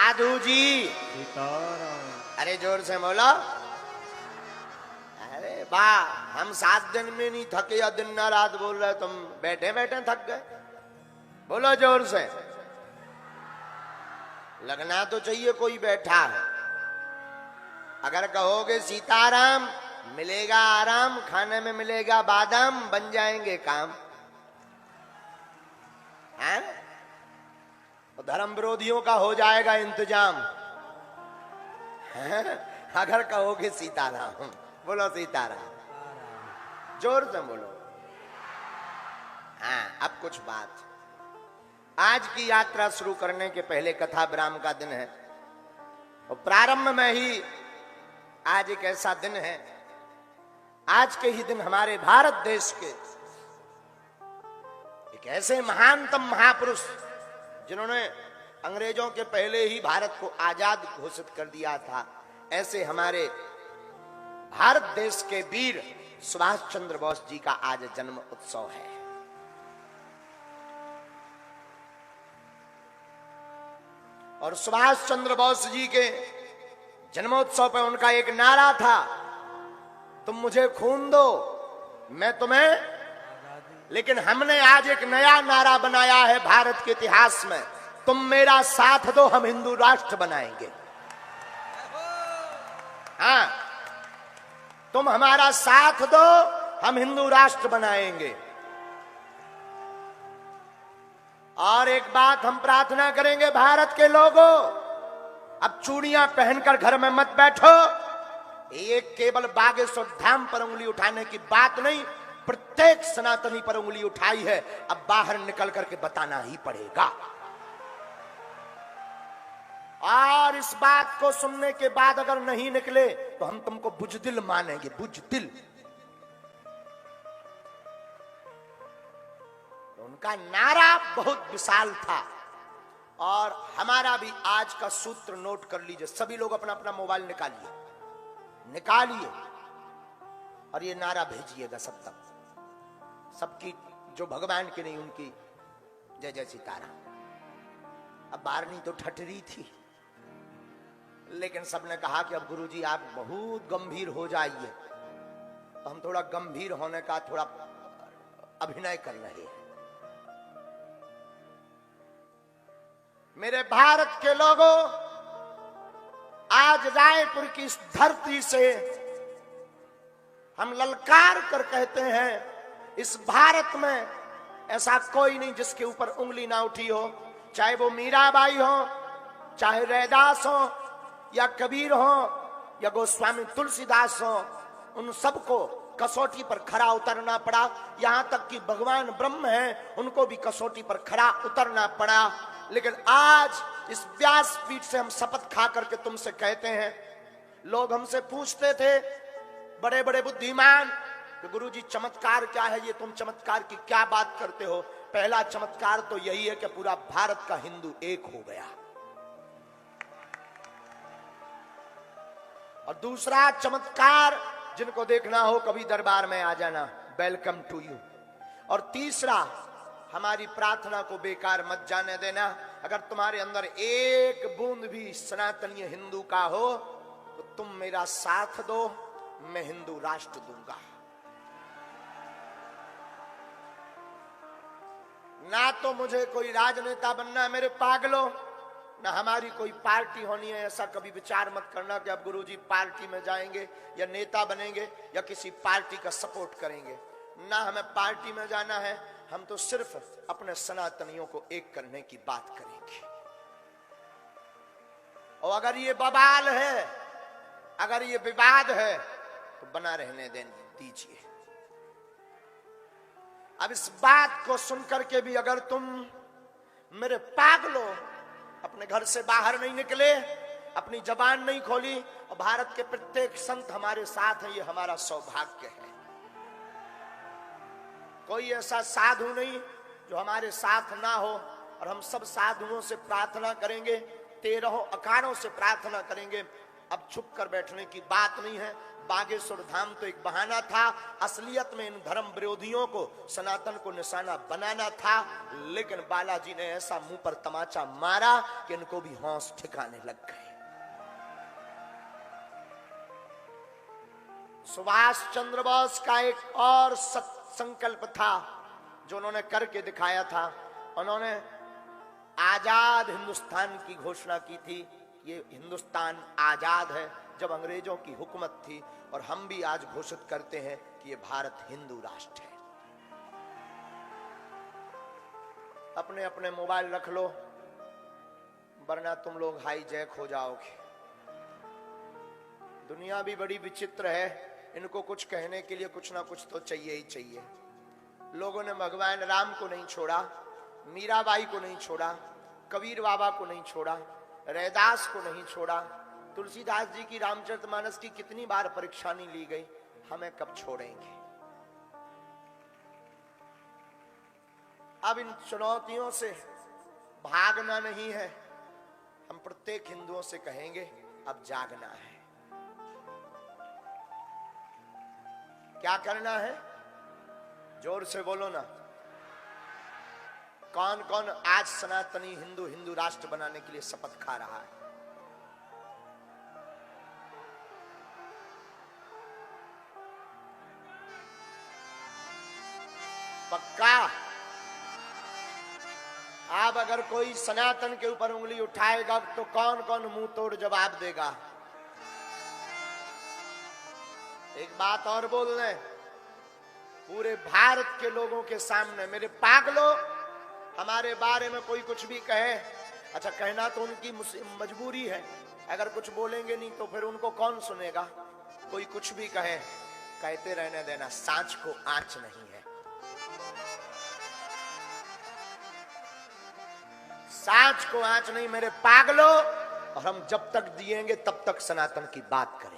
साधु जी सीताराम। अरे जोर से बोलो। अरे वाह, हम 7 दिन में नहीं थके या दिन ना रात बोल रहे, तुम बैठे बैठे थक गए। बोलो जोर से। लगना तो चाहिए कोई बैठा है। अगर कहोगे सीताराम मिलेगा आराम, खाने में मिलेगा बादाम, बन जाएंगे काम है? तो धर्म विरोधियों का हो जाएगा इंतजाम है? अगर कहोगे सीताराम, बोलो सीताराम, जोर से बोलो। हाँ, अब कुछ बात। आज की यात्रा शुरू करने के पहले कथा विराम का दिन है और प्रारंभ में ही आज एक ऐसा दिन है, आज के ही दिन हमारे भारत देश के एक ऐसे महानतम महापुरुष जिन्होंने अंग्रेजों के पहले ही भारत को आजाद घोषित कर दिया था, ऐसे हमारे भारत देश के वीर सुभाष चंद्र बोस जी का आज जन्म उत्सव है। और सुभाष चंद्र बोस जी के जन्मोत्सव पर उनका एक नारा था, तुम मुझे खून दो मैं तुम्हें। लेकिन हमने आज एक नया नारा बनाया है भारत के इतिहास में, तुम मेरा साथ दो हम हिंदू राष्ट्र बनाएंगे। हाँ, तुम हमारा साथ दो हम हिंदू राष्ट्र बनाएंगे। और एक बात हम प्रार्थना करेंगे भारत के लोगों, अब चूड़ियां पहनकर घर में मत बैठो। ये केवल बागेश्वर धाम पर उंगली उठाने की बात नहीं, प्रत्येक सनातनी पर उंगली उठाई है, अब बाहर निकल करके बताना ही पड़ेगा। और इस बात को सुनने के बाद अगर नहीं निकले तो हम तुमको बुजदिल मानेंगे, बुजदिल। उनका नारा बहुत विशाल था और हमारा भी आज का सूत्र नोट कर लीजिए। सभी लोग अपना अपना मोबाइल निकालिए और ये नारा भेजिएगा सब तक, सबकी जो भगवान की नहीं उनकी जय जय सीताराम। अब बारनी तो ठटरी थी, लेकिन सबने कहा कि अब गुरुजी आप बहुत गंभीर हो जाइए, तो हम थोड़ा गंभीर होने का थोड़ा अभिनय कर रहे हैं। मेरे भारत के लोगों, आज रायपुर की इस धरती से हम ललकार कर कहते हैं, इस भारत में ऐसा कोई नहीं जिसके ऊपर उंगली ना उठी हो, चाहे वो मीराबाई हो, चाहे रैदास हो, या कबीर हो, या गोस्वामी तुलसीदास हो। उन सबको कसौटी पर खरा उतरना पड़ा। यहां तक कि भगवान ब्रह्म हैं, उनको भी कसौटी पर खरा उतरना पड़ा। लेकिन आज इस व्यासपीठ से हम शपथ खा करके तुमसे कहते हैं, लोग हमसे पूछते थे बड़े बड़े बुद्धिमान कि गुरुजी चमत्कार क्या है, ये तुम चमत्कार की क्या बात करते हो। पहला चमत्कार तो यही है कि पूरा भारत का हिंदू एक हो गया, और दूसरा चमत्कार जिनको देखना हो कभी दरबार में आ जाना, वेलकम टू यू। और तीसरा, हमारी प्रार्थना को बेकार मत जाने देना। अगर तुम्हारे अंदर एक बूंद भी सनातनीय हिंदू का हो तो तुम मेरा साथ दो, मैं हिंदू राष्ट्र दूंगा। ना तो मुझे कोई राजनेता बनना है मेरे पागलों, ना हमारी कोई पार्टी होनी है। ऐसा कभी विचार मत करना कि अब गुरुजी पार्टी में जाएंगे या नेता बनेंगे या किसी पार्टी का सपोर्ट करेंगे। ना हमें पार्टी में जाना है, हम तो सिर्फ अपने सनातनियों को एक करने की बात करेंगे। और अगर ये बवाल है, अगर ये विवाद है, तो बना रहने दीजिए। अब इस बात को सुनकर के भी अगर तुम मेरे पागलों अपने घर से बाहर नहीं निकले, अपनी जबान नहीं खोली, और भारत के प्रत्येक संत हमारे साथ हैं, ये हमारा सौभाग्य है। कोई ऐसा साधु नहीं जो हमारे साथ ना हो, और हम सब साधुओं से प्रार्थना करेंगे, 13 अखाड़ों से प्रार्थना करेंगे अब छुप कर बैठने की बात नहीं है। बागेश्वर धाम तो एक बहाना था, असलियत में इन धर्म विरोधियों को सनातन को निशाना बनाना था। लेकिन बालाजी ने ऐसा मुंह पर तमाचा मारा कि इनको भी होश ठिकाने लग गए। सुभाष चंद्र बोस का एक और संकल्प था जो उन्होंने करके दिखाया था। उन्होंने आजाद हिंदुस्तान की घोषणा की थी। ये हिंदुस्तान आजाद है जब अंग्रेजों की हुकूमत थी, और हम भी आज घोषित करते हैं कि ये भारत हिंदू राष्ट्र है। अपने अपने मोबाइल रख लो, वरना तुम लोग हाईजैक हो जाओगे। दुनिया भी बड़ी विचित्र है, इनको कुछ कहने के लिए कुछ ना कुछ तो चाहिए ही चाहिए। लोगों ने भगवान राम को नहीं छोड़ा, मीराबाई को नहीं छोड़ा, कबीर बाबा को नहीं छोड़ा, रैदास को नहीं छोड़ा, तुलसीदास जी की रामचरितमानस की कितनी बार परीक्षा नहीं ली गई, हमें कब छोड़ेंगे। अब इन चुनौतियों से भागना नहीं है, हम प्रत्येक हिंदुओं से कहेंगे अब जागना है। क्या करना है? जोर से बोलो ना। कौन कौन आज सनातनी हिंदू राष्ट्र बनाने के लिए शपथ खा रहा है? पक्का? अब अगर कोई सनातन के ऊपर उंगली उठाएगा तो कौन कौन मुंह तोड़ जवाब देगा? एक बात और बोल रहे, पूरे भारत के लोगों के सामने, मेरे पागलों, हमारे बारे में कोई कुछ भी कहे, अच्छा कहना तो उनकी मजबूरी है, अगर कुछ बोलेंगे नहीं तो फिर उनको कौन सुनेगा। कोई कुछ भी कहे, कहते रहने देना, सांच को आंच नहीं है। सांच को आंच नहीं मेरे पागलों, और हम जब तक जिएंगे तब तक सनातन की बात करें।